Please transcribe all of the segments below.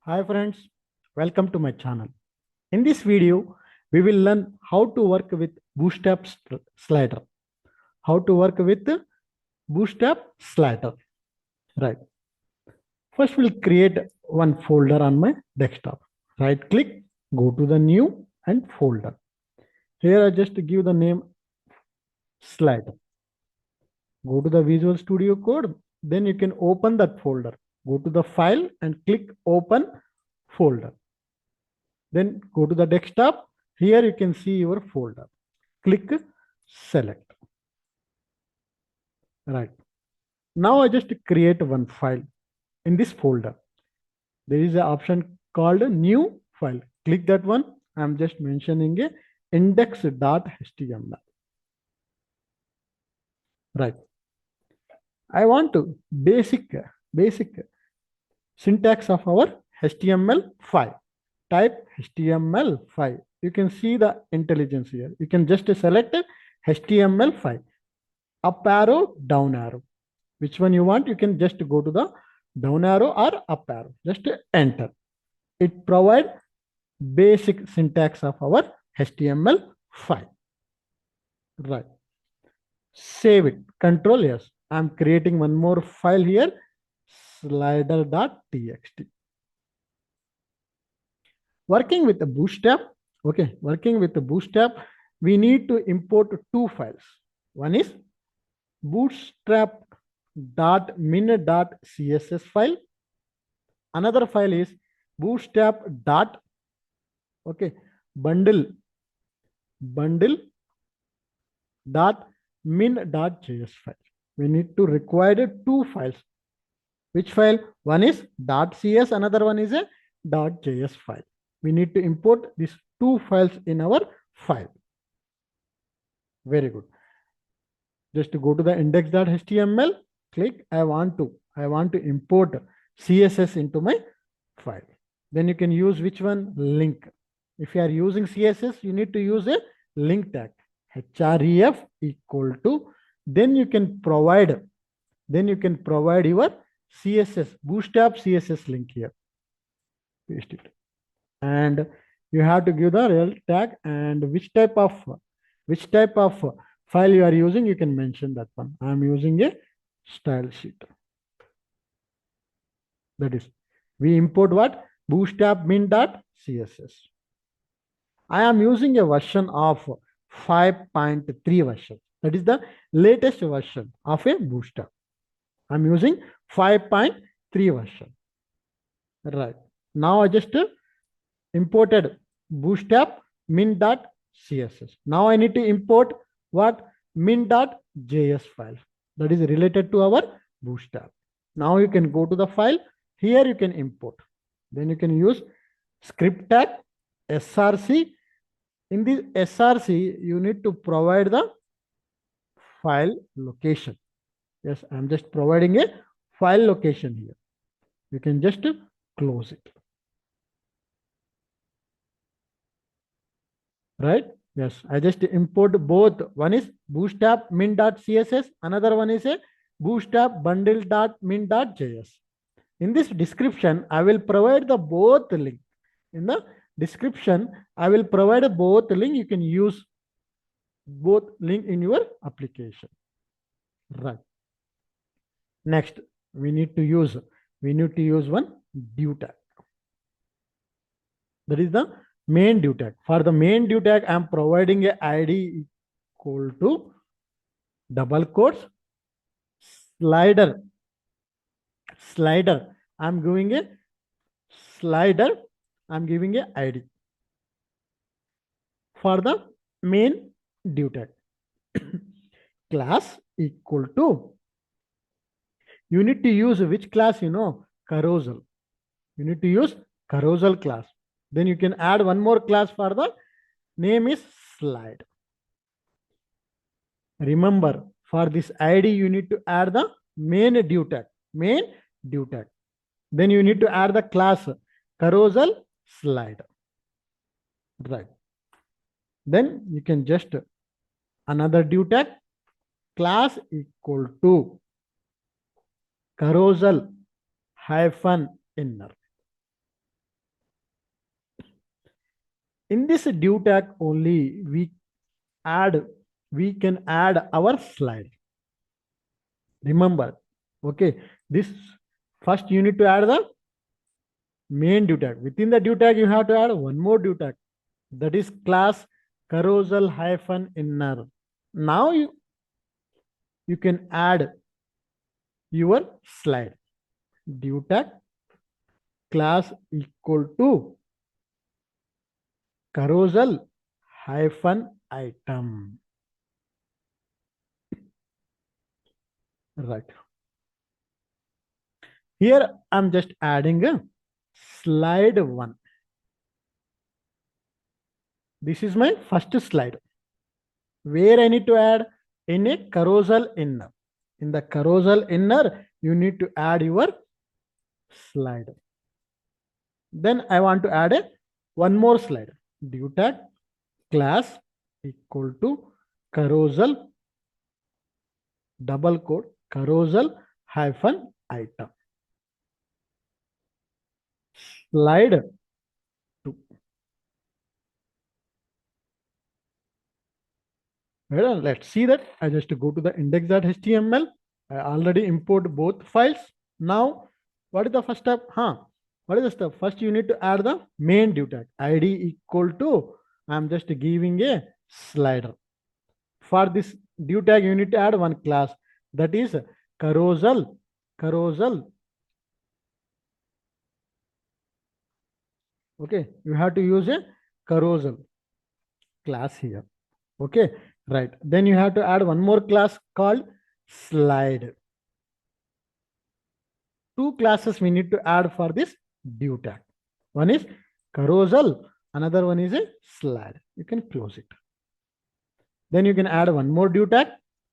Hi friends, welcome to my channel. In this video, we will learn how to work with Bootstrap slider. How to work with Bootstrap slider. Right. First, we'll create one folder on my desktop. Right click, go to the new and folder. Here I just give the name slider. Go to the Visual Studio Code. Then you can open that folder. Go to the file and click open folder. Then go to the desktop. Here you can see your folder. Click select. Right. Now I just create one file in this folder. There is an option called new file. Click that one. I'm just mentioning a index.html. Right. I want to basic syntax of our HTML5. Type HTML5. You can see the intelligence here. You can just select HTML5. Up arrow, down arrow. Which one you want? You can just go to the down arrow or up arrow. Just enter. It provides basic syntax of our HTML5. Right. Save it. Control yes. I'm creating one more file here. Slider.txt. Working with the Bootstrap. Okay. Working with the Bootstrap, we need to import two files. One is bootstrap.min.css file. Another file is bootstrap dot bundle dot min.js file. We need to require two files. Which file? One is .cs, another one is a .js file. We need to import these two files in our file. Very good. Just to go to the index.html, click I want to import CSS into my file. Then you can use which one? Link. If you are using CSS, you need to use a link tag. href equal to, then you can provide your CSS, Bootstrap CSS link here. Paste it. And you have to give the real tag and which type of file you are using, you can mention that one. I am using a style sheet. That is, we import what? Bootstrap min.css. I am using a version of 5.3 version. That is the latest version of a Bootstrap. I'm using 5.3 version. Right. Now I just imported Bootstrap min.css. Now I need to import what? min.js file. That is related to our Bootstrap. Now you can go to the file. Here you can import. Then you can use script tag, src. In this src, you need to provide the file location. Yes, I'm just providing a file location here. You can just close it. Right? Yes, I just import both. One is bootstrap min.css, another one is a bootstrap bundle.min.js. In this description, I will provide the both link. In the description, I will provide both link. You can use both link in your application. Right. Next, we need to use one div tag. That is the main div tag. For the main div tag, I am providing a ID equal to double quotes slider. I'm giving a slider. I'm giving a ID for the main div tag. Class equal to. You need to use which class? Carousel. You need to use carousel class. Then you can add one more class for the name is slide. Remember, for this ID, you need to add the main div tag. Then you need to add the class carousel slide. Right. Then you can just another div tag class equal to carousel hyphen inner. In this div tag only we can add our slide. Remember, okay, this first you need to add the main div tag. Within the div tag, you have to add one more div tag. That is class carousel hyphen inner. Now you can add your slide. Div tag class equal to carousel hyphen item. Right. Here I'm just adding a slide 1. This is my first slide. Where I need to add? In a carousel inner. In the carousel inner, you need to add your slide. Then I want to add one more slide. Div tag class equal to carousel double quote carousel hyphen item. Slide 2. Well, let's see that. I just go to the index.html. I already import both files. Now, what is the first step? What is the step? First, you need to add the main div tag. ID equal to, I'm just giving a slider. For this div tag, you need to add one class. That is carousel. Okay, you have to use a carousel class here. Okay, right. Then you have to add one more class called slide. 2 classes we need to add for this div tag. One is carousel, another one is a slide. You can close it. Then you can add one more div tag.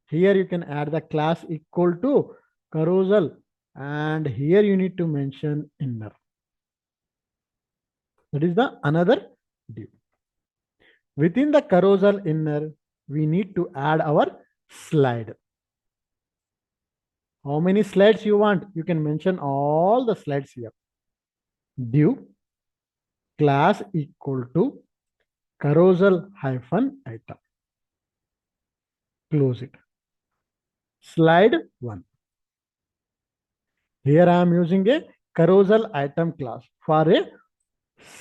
Here you can add the class equal to carousel, and here you need to mention inner. That is the another div. Within the carousel inner, we need to add our slide. How many slides you want? You can mention all the slides here. Div class equal to carousel hyphen item. Close it. Slide 1. Here I am using a carousel item class for a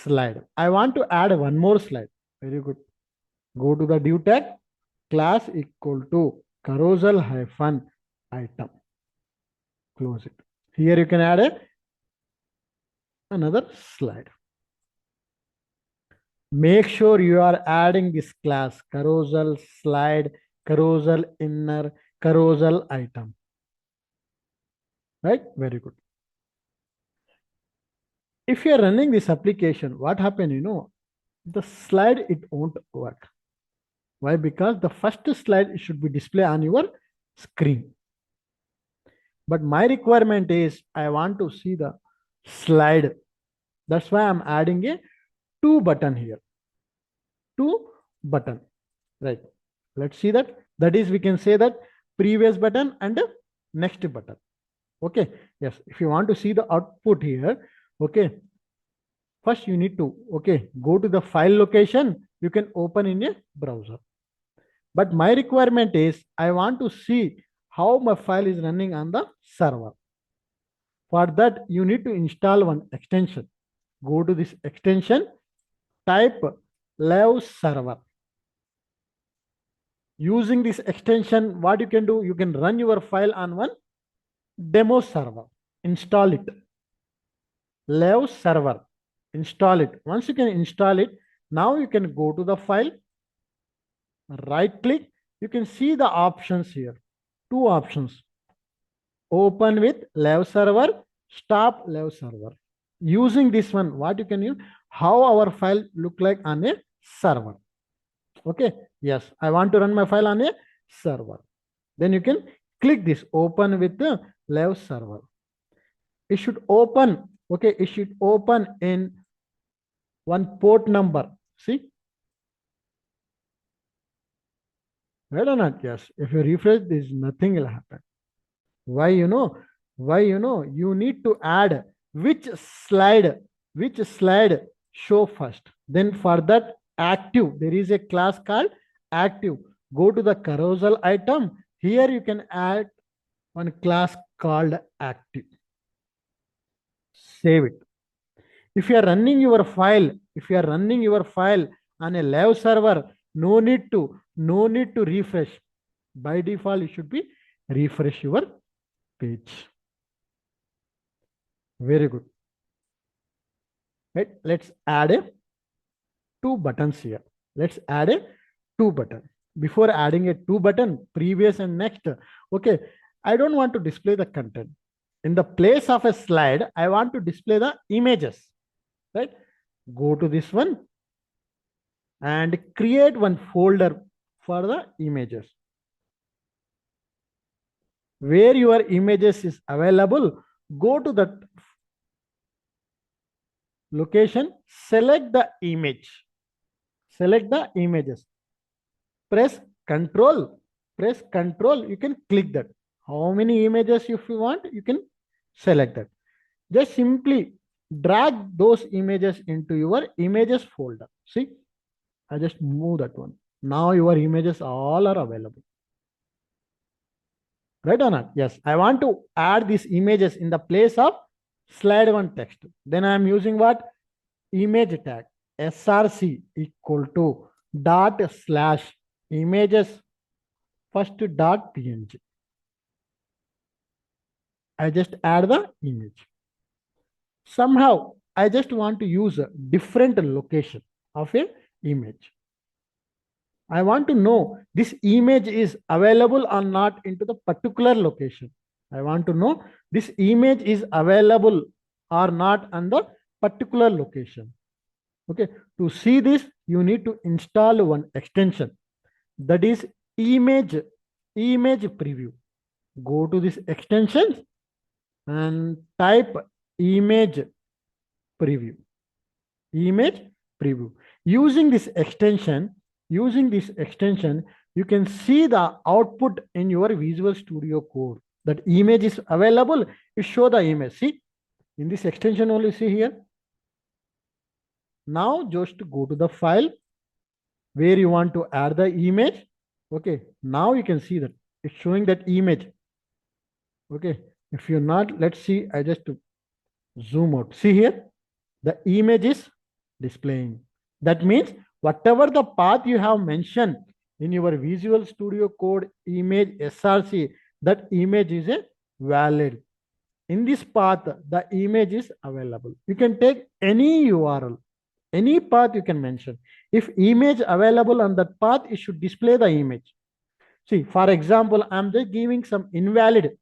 slide. I want to add one more slide. Very good. Go to the div tag class equal to carousel hyphen item. Close it. Here you can add another slide. Make sure you are adding this class carousel slide, carousel inner, carousel item. Right? Very good. If you are running this application, what happened? The slide, it won't work. Why? Because the first slide should be displayed on your screen. But my requirement is I want to see the slide. That's why I'm adding a 2 button here. 2 button. Right. Let's see that. That is, we can say that previous button and next button. Okay. Yes. If you want to see the output here, okay. First you need to, go to the file location. You can open in a browser. But my requirement is I want to see how my file is running on the server. For that, you need to install one extension. Go to this extension, type live server. Using this extension, what you can do, you can run your file on one demo server. Install it. Live server. Install it. Once you can install it, now you can go to the file, right click. You can see the options here. 2 options. Open with live server, stop live server. Using this one, what you can use, how our file look like on a server. Okay. Yes, I want to run my file on a server. Then you can click this open with the live server. It should open. Okay. It should open in one port number. See? Right or not? Yes. If you refresh this, nothing will happen. Why? You need to add which slide show first. Then for that, active. There is a class called active. Go to the carousel item. Here you can add one class called active. Save it. If you are running your file, on a live server, no need to refresh. By default, you should be refresh your page. Very good. Right? Let's add a two buttons here. Let's add a two button. Before adding a two button, previous and next, okay, I don't want to display the content. In the place of a slide, I want to display the images, right? Go to this one and create one folder for the images. Where your images is available, go to that location, select the image. Select the images. Press control. You can click that. How many images if you want, you can select that. Just simply drag those images into your images folder. See, I just move that one. Now your images all are available. Right or not? Yes, I want to add these images in the place of slide one text. Then I am using what? Image tag src equal to dot slash images first dot png. I just add the image. Somehow I just want to use a different location of a image. I want to know this image is available or not into the particular location. I want to know this image is available or not on the particular location. Okay, to see this, you need to install one extension, that is image preview. Go to this extension and type image preview. Using this extension, you can see the output in your Visual Studio Code. That image is available, you show the image. See, in this extension only, see here. Now just go to the file where you want to add the image. Okay, now you can see that it's showing that image. Okay, if you're not, let's see, I just zoom out. See here, the image is displaying. That means whatever the path you have mentioned in your Visual Studio Code image src, that image is a valid. In this path, the image is available. You can take any URL, any path you can mention. If image available on that path, it should display the image. See, for example, I'm just giving some invalid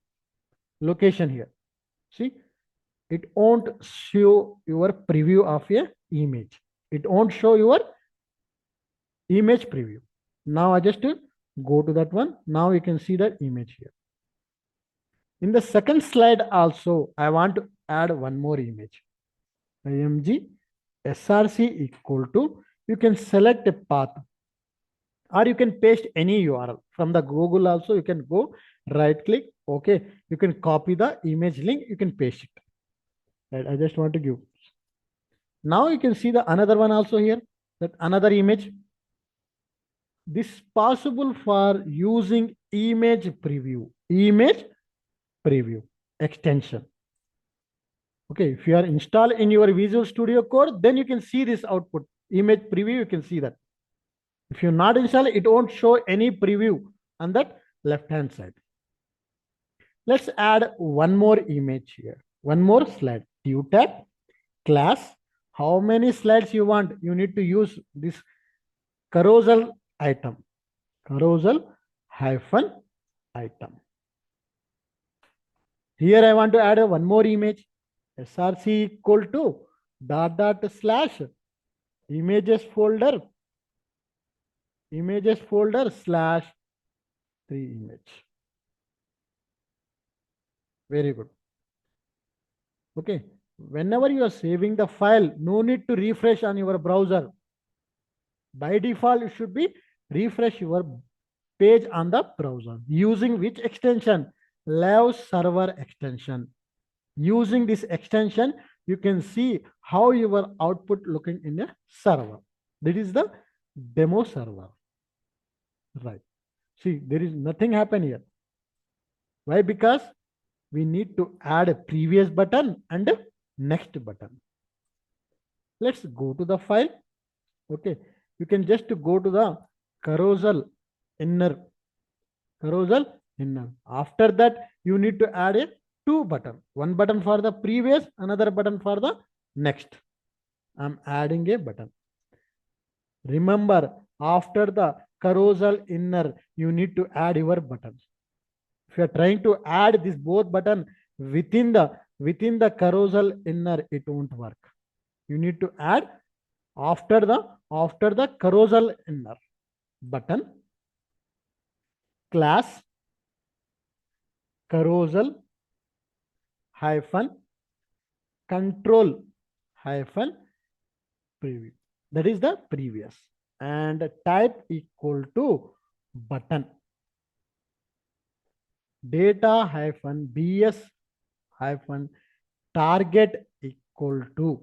location here. See, it won't show your preview of a image. It won't show your image preview. Now I just go to that one. Now you can see the image here. In the second slide also, I want to add one more image. img src equal to, you can select a path or you can paste any URL. From the Google also, you can go right click. Okay, you can copy the image link, you can paste it. Right, I just want to give. Now you can see the another one also here, that another image. This is possible for using image preview extension. Okay, if you are installed in your Visual Studio Code, then you can see this output, image preview, you can see that. If you're not installed, it won't show any preview on that left-hand side. Let's add one more image here, one more slide. Div tab, class, how many slides you want? You need to use this carousel item, carousel hyphen item. Here I want to add one more image, src equal to dot slash images folder slash 3 image. Very good. Okay, whenever you are saving the file, no need to refresh on your browser. By default, you should be refresh your page on the browser. Using which extension? Live server extension. Using this extension, you can see how your output looking in a server. That is the demo server. Right. See, there is nothing happen here. Why? Because we need to add a previous button and a next button. Let's go to the file. Okay. You can just go to the carousel inner. Carousel inner. After that, you need to add a two button. One button for the previous, another button for the next. I'm adding a button. Remember, after the carousel inner, you need to add your buttons. If you are trying to add this both button within the carousel inner, it won't work. You need to add after the carousel inner button class carousel hyphen control hyphen preview. That is the previous, and type equal to button data hyphen bs hyphen target equal to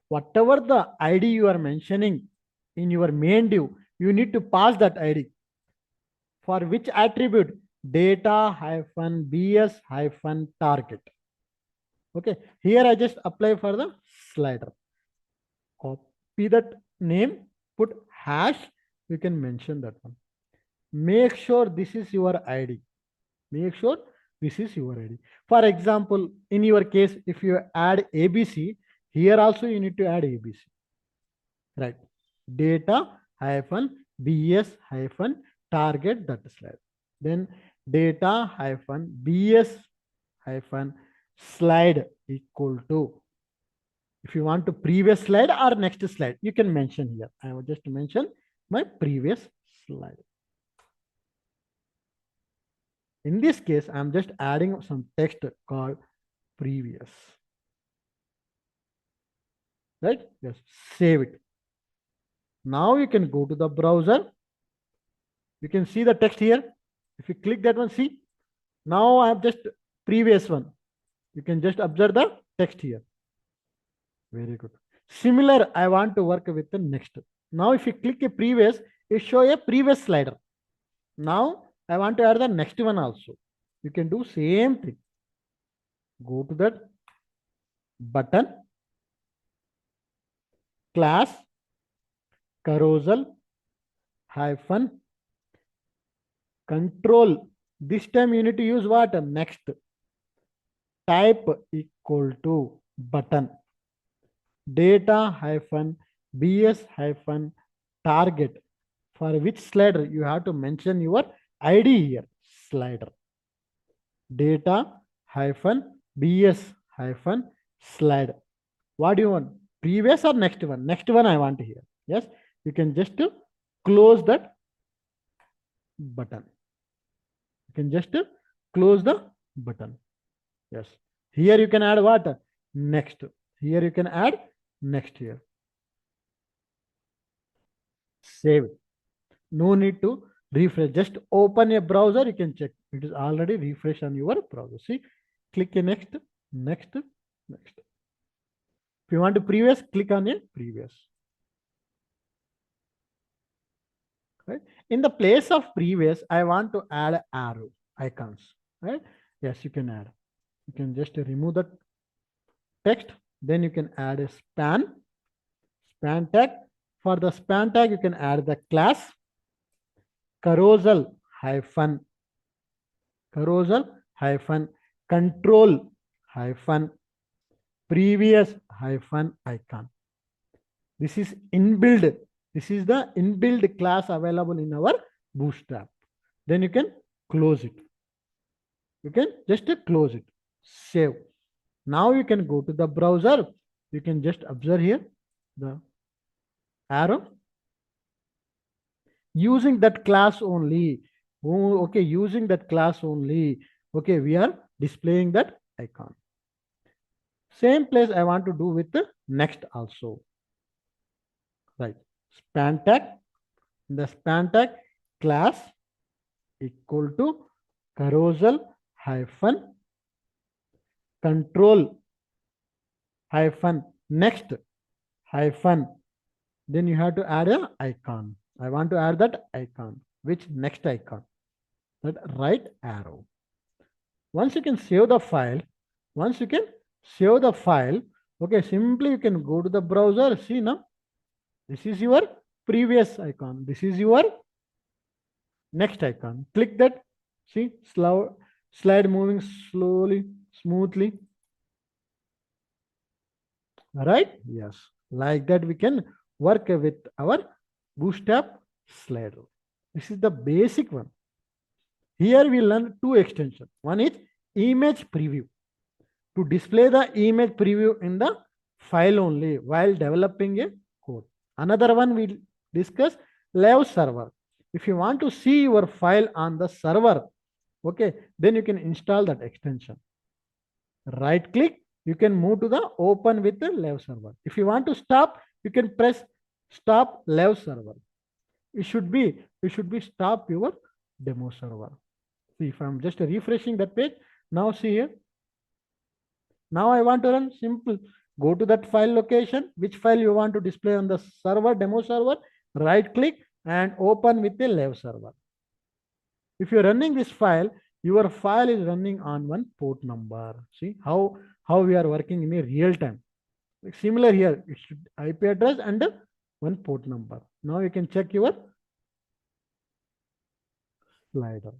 whatever the ID you are mentioning in your main div, you need to pass that ID. For which attribute? Data hyphen bs hyphen target. Okay, here I just apply for the slider. Copy that name, put hash, you can mention that one. Make sure this is your ID. Make sure this is your ID. For example, in your case, if you add ABC, here also you need to add ABC. Right. Data hyphen bs hyphen target that slide. Then data hyphen bs hyphen slide equal to, if you want to previous slide or next slide, you can mention here. I will just mention my previous slide. In this case, I'm just adding some text called previous. Right? Yes, save it. Now you can go to the browser. You can see the text here. If you click that one, see. Now I have just previous one. You can just observe the text here. Very good. Similar, I want to work with the next. Now if you click a previous, it show a previous slider. Now I want to add the next one also. You can do same thing. Go to that button class carousel hyphen control. This time you need to use what? Next. Type equal to button data hyphen bs hyphen target. For which slider you have to mention your ID here. Slider data hyphen bs hyphen slide. What do you want? Previous or next one? Next one I want here. Yes, you can just close that button. You can just close the button. Yes. Here you can add what? Next. Here you can add next here. Save it. No need to refresh. Just open a browser. You can check. It is already refreshed on your browser. See, click a next, next, next. If you want to previous, click on a previous. Right. In the place of previous, I want to add arrow icons. Right. Yes, you can add. You can just remove the text. Then you can add a span tag. For the span tag, you can add the class carousel hyphen control hyphen previous hyphen icon. This is inbuilt. This is the inbuilt class available in our Bootstrap. Then you can close it. You can just close it. Save. Now you can go to the browser. You can just observe here the arrow. Using that class only. Oh, okay, using that class only. Okay, we are displaying that icon. Same place I want to do with the next also. Right. Span tag. The span tag class equal to carousel hyphen control hyphen next hyphen Then you have to add a icon. I want to add that icon. Which next icon? That right arrow. Once you can save the file, once you can save the file, okay, simply you can go to the browser. See now, this is your previous icon. This is your next icon. Click that. See, slide moving slowly, smoothly. Right? Yes. Like that, we can work with our Bootstrap slider. This is the basic one. Here we learn two extensions. One is image preview. To display the image preview in the file only while developing a code. Another one we discuss live server. If you want to see your file on the server, okay, then you can install that extension. Right click, you can move to the open with the live server. If you want to stop, you can press stop live server. You should be stop your demo server. See, if I'm just refreshing that page, now see here. Now I want to run simple. Go to that file location, which file you want to display on the server, demo server, right click and open with the live server. If you're running this file, your file is running on one port number. See how we are working in a real time. Like similar here, it should IP address and one port number. Now you can check your slider.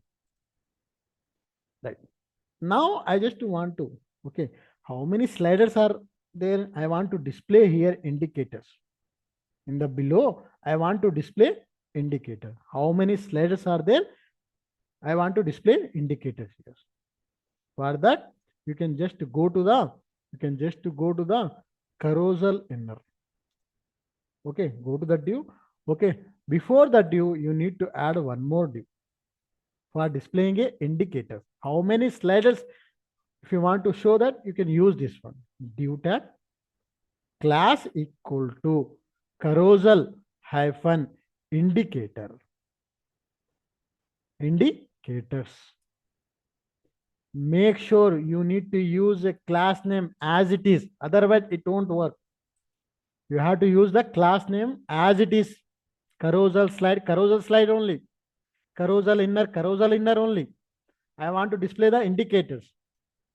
Right. Now I just want to, okay, how many sliders are there? I want to display here indicators. In the below, I want to display indicator. How many sliders are there? I want to display indicators here. For that, you can just go to the carousel inner. Okay, go to the div. Okay, before the div, you need to add one more div for displaying a indicator. How many sliders? If you want to show that, you can use this one. Div tag class equal to carousel hyphen indicator. Indicators. Make sure you need to use a class name as it is. Otherwise, it won't work. You have to use the class name as it is. Carousel slide only. Carousel inner only. I want to display the indicators.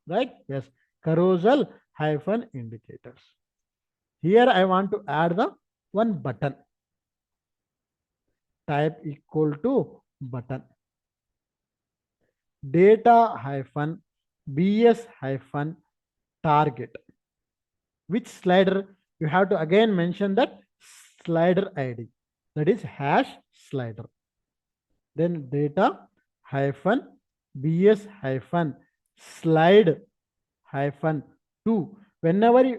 Right? Yes. Carousel hyphen indicators. Here I want to add the one button. Type equal to button. Data hyphen bs hyphen target. Which slider? You have to again mention that slider ID. That is hash slider. Then data hyphen bs hyphen slide hyphen 2. Whenever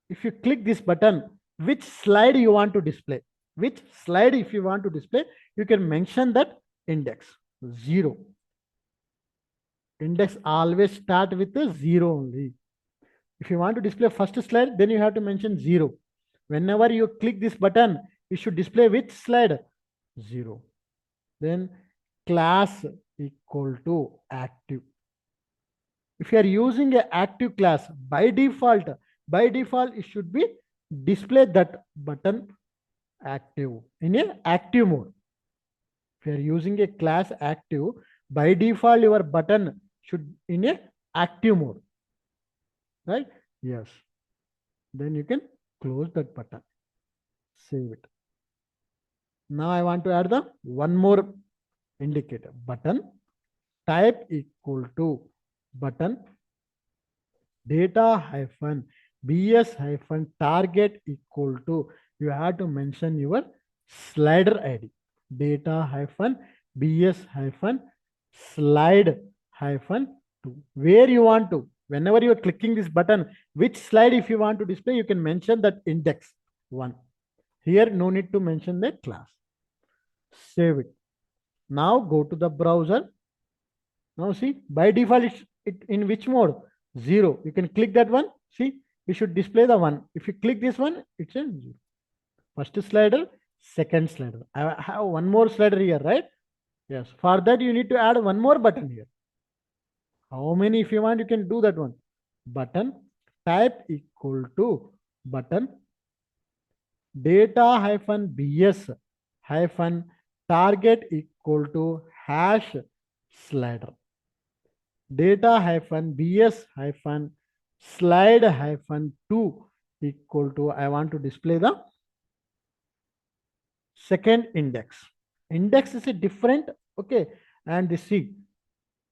if you click this button, which slide you want to display? Which slide if you want to display, you can mention that index 0. Index always start with a 0 only. If you want to display first slide, then you have to mention 0. Whenever you click this button, you should display which slide? 0. Then class equal to active. If you are using an active class, by default, it should be display that button active in a active mode. If you are using a class active, by default, your button should in a active mode. Right? Yes. Then you can close that button. Save it. Now I want to add the one more indicator. Button type equal to button data hyphen bs hyphen target equal to, you have to mention your slider ID. Data hyphen bs hyphen slide hyphen 2. Where you want to, whenever you are clicking this button, which slide if you want to display, you can mention that index 1. Here no need to mention the class. Save it. Now go to the browser. Now see, by default it in which mode? 0. You can click that one. See, you should display the 1. If you click this one, it's a 0. First slider, second slider. I have one more slider here, right? Yes. For that, you need to add one more button here. How many if you want, you can do that one. Button type equal to button data hyphen bs hyphen target equal to hash slider. Data hyphen bs hyphen slide hyphen 2 equal to, I want to display the second index. Index is a different, okay, and the C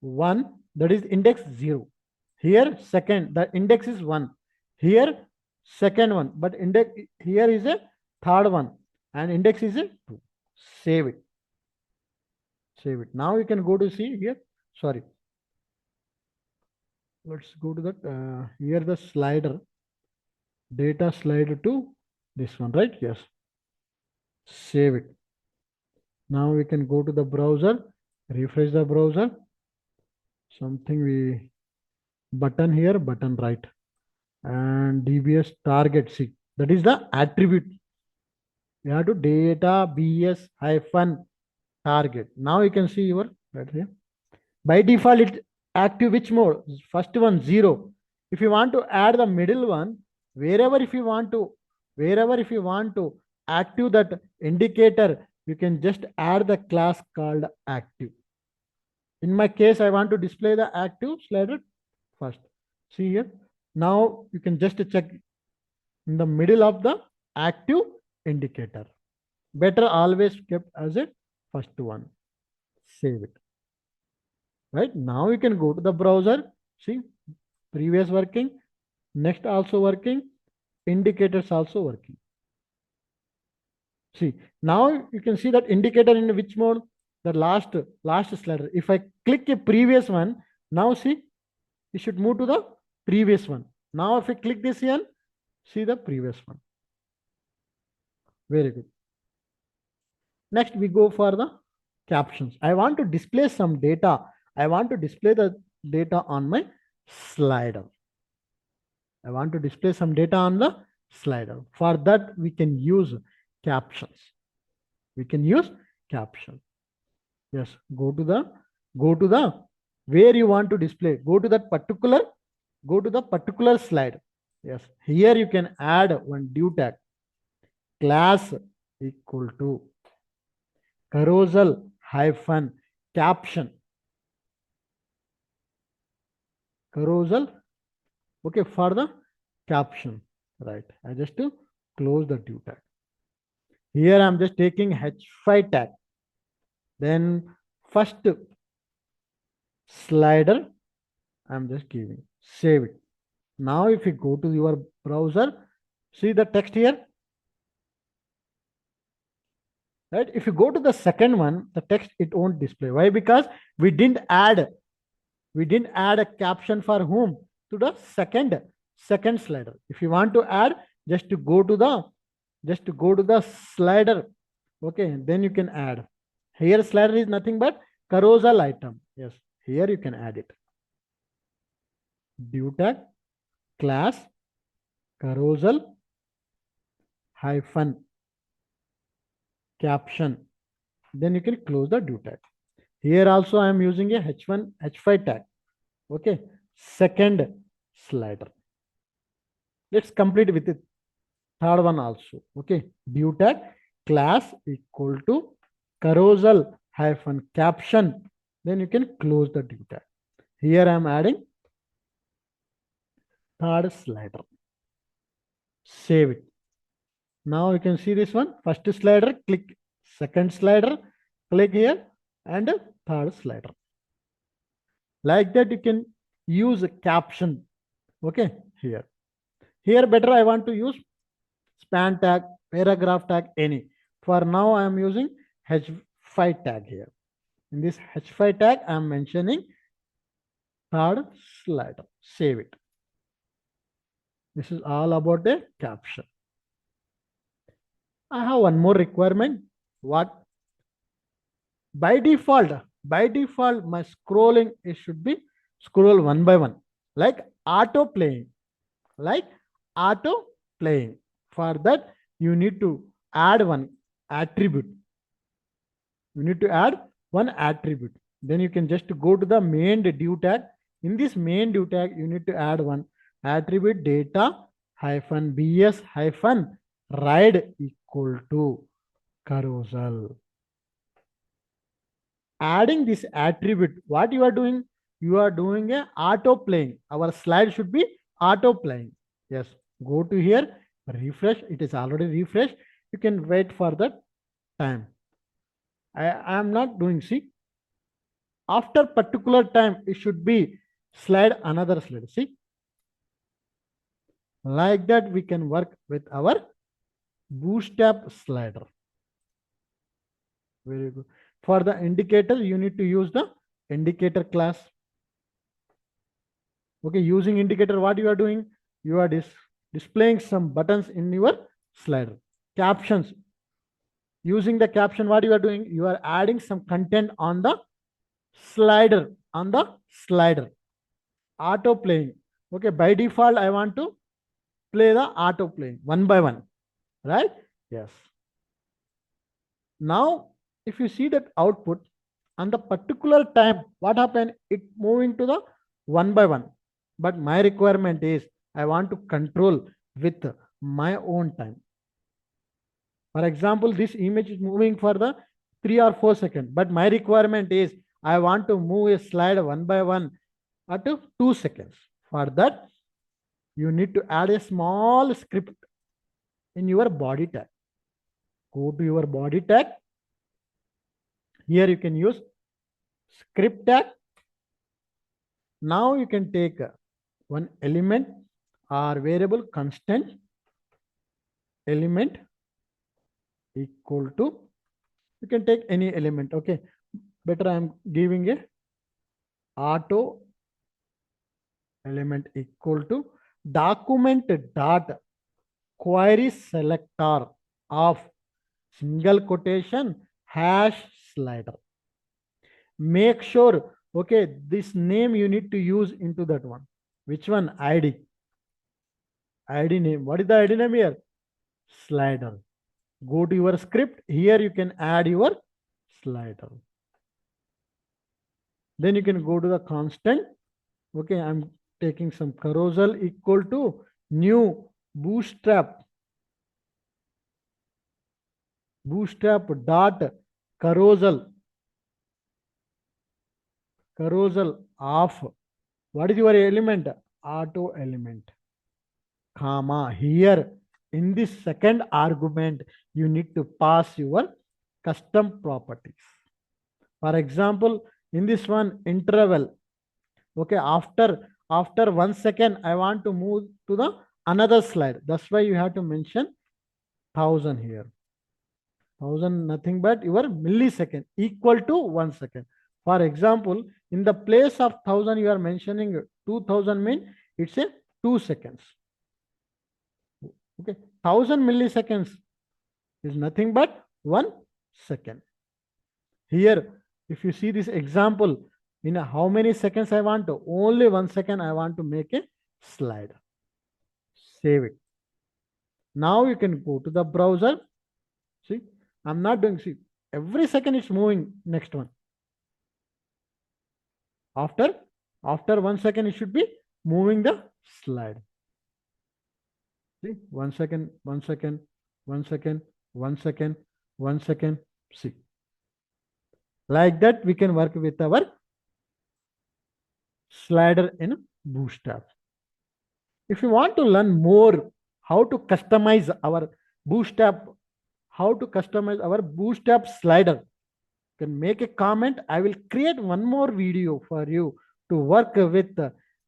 one, that is index 0. Here second, the index is 1. Here second one, but index here is a third one, and index is a 2. Save it. Save it. Now you can go to see here. Sorry. Let's go to that. Here the slider, data slider to this one, right? Yes. Save it. Now we can go to the browser, refresh the browser. Something we button here, button right, and dbs target. See, that is the attribute. You have to data bs hyphen target. Now you can see your right here. By default, it active which mode? First one 0. If you want to add the middle one, wherever if you want to active that indicator, you can just add the class called active. In my case, I want to display the active slider first. See here. Now you can just check in the middle of the active indicator. Better always kept as a first one. Save it. Right now you can go to the browser. See, previous working, next also working, indicators also working. See, now you can see that indicator in which mode? The last slider. If I click a previous one, now see, you should move to the previous one. Now if I click this here, see the previous one. Very good. Next we go for the captions. I want to display some data. I want to display the data on my slider. I want to display some data on the slider. For that, we can use captions. We can use caption. Yes, go to the where you want to display. Go to the particular slide. Yes, here you can add one div tag. Class equal to carousel hyphen caption. Carousel, okay, for the caption, right? I just to close the div tag. Here I'm just taking h5 tag. Then first slider, I'm just giving. Save it. Now if you go to your browser, see the text here. Right? If you go to the second one, the text, it won't display. Why? Because we didn't add a caption for whom? To the second slider. If you want to add, just to go to the slider. Okay, then you can add. Here slider is nothing but carousel item. Yes, here you can add it. Div tag class carousel hyphen caption. Then you can close the div tag. Here also I am using a h5 tag. Okay, second slider. Let's complete with it. Third one also. Okay, div tag class equal to carousel hyphen caption. Then you can close the div tag. Here I am adding third slider. Save it. Now you can see this one. First slider, click second slider, click here, and third slider. Like that you can use a caption. Okay, here. Here better I want to use span tag, paragraph tag, any. For now I am using h5 tag here. In this h5 tag I am mentioning third slider. Save it. This is all about a caption. I have one more requirement. What? By default, my scrolling, it should be scroll one by one, like auto playing. For that, you need to add one attribute. Then you can just go to the main div tag. In this main div tag, you need to add one attribute data hyphen bs hyphen ride equal to carousel. Adding this attribute, what you are doing? You are doing a auto playing. Our slide should be auto playing. Yes, go to here, refresh. It is already refreshed. You can wait for that time. I am not doing, see, after particular time, it should be slide another slide. See, like that we can work with our Bootstrap slider. Very good. For the indicator, you need to use the indicator class. Okay, using indicator, what you are doing? You are displaying some buttons in your slider. Captions. Using the caption, what you are doing? You are adding some content on the slider. Auto playing. Okay, by default, I want to play the auto playing one by one. Right? Yes. Now, if you see that output on the particular time, what happened? It moving to the one by one. But my requirement is I want to control with my own time. For example, this image is moving for the 3 or 4 seconds, but my requirement is I want to move a slide one by one at 2 seconds. For that, you need to add a small script in your body tag. Go to your body tag. Here you can use script tag. Now you can take one element or variable constant element equal to, you can take any element. Okay, better I am giving a auto element equal to document dot query selector of single quotation hash slider. Make sure, okay, this name you need to use into that one. Which one? ID. ID name. What is the ID name here? Slider. Go to your script. Here you can add your slider. Then you can go to the constant. Okay, I'm taking some carousel equal to new bootstrap dot carousel of, what is your element? Auto element, comma. Here in this second argument, you need to pass your custom properties. For example, in this one interval, okay, after 1 second, I want to move to the another slide. That's why you have to mention 1000 here. 1000 nothing but your millisecond equal to 1 second. For example, in the place of 1000, you are mentioning 2000 mean it's a 2 seconds. Okay, 1000 milliseconds is nothing but 1 second. Here, if you see this example, in how many seconds I want to? Only 1 second I want to make a slide. Save it. Now you can go to the browser. See, I'm not doing, see, every second it's moving next one. After 1 second, it should be moving the slide. See, 1 second, 1 second, 1 second, 1 second, 1 second. See, like that we can work with our slider in Bootstrap. If you want to learn more how to customize our Bootstrap, slider, you can make a comment. I will create one more video for you to work with,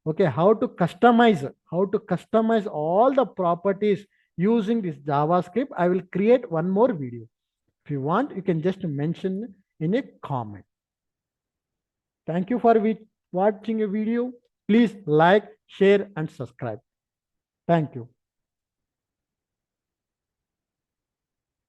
okay, how to customize all the properties using this JavaScript. I will create one more video. If you want, you can just mention in a comment. Thank you for watching a video. Please like, share, and subscribe. Thank you.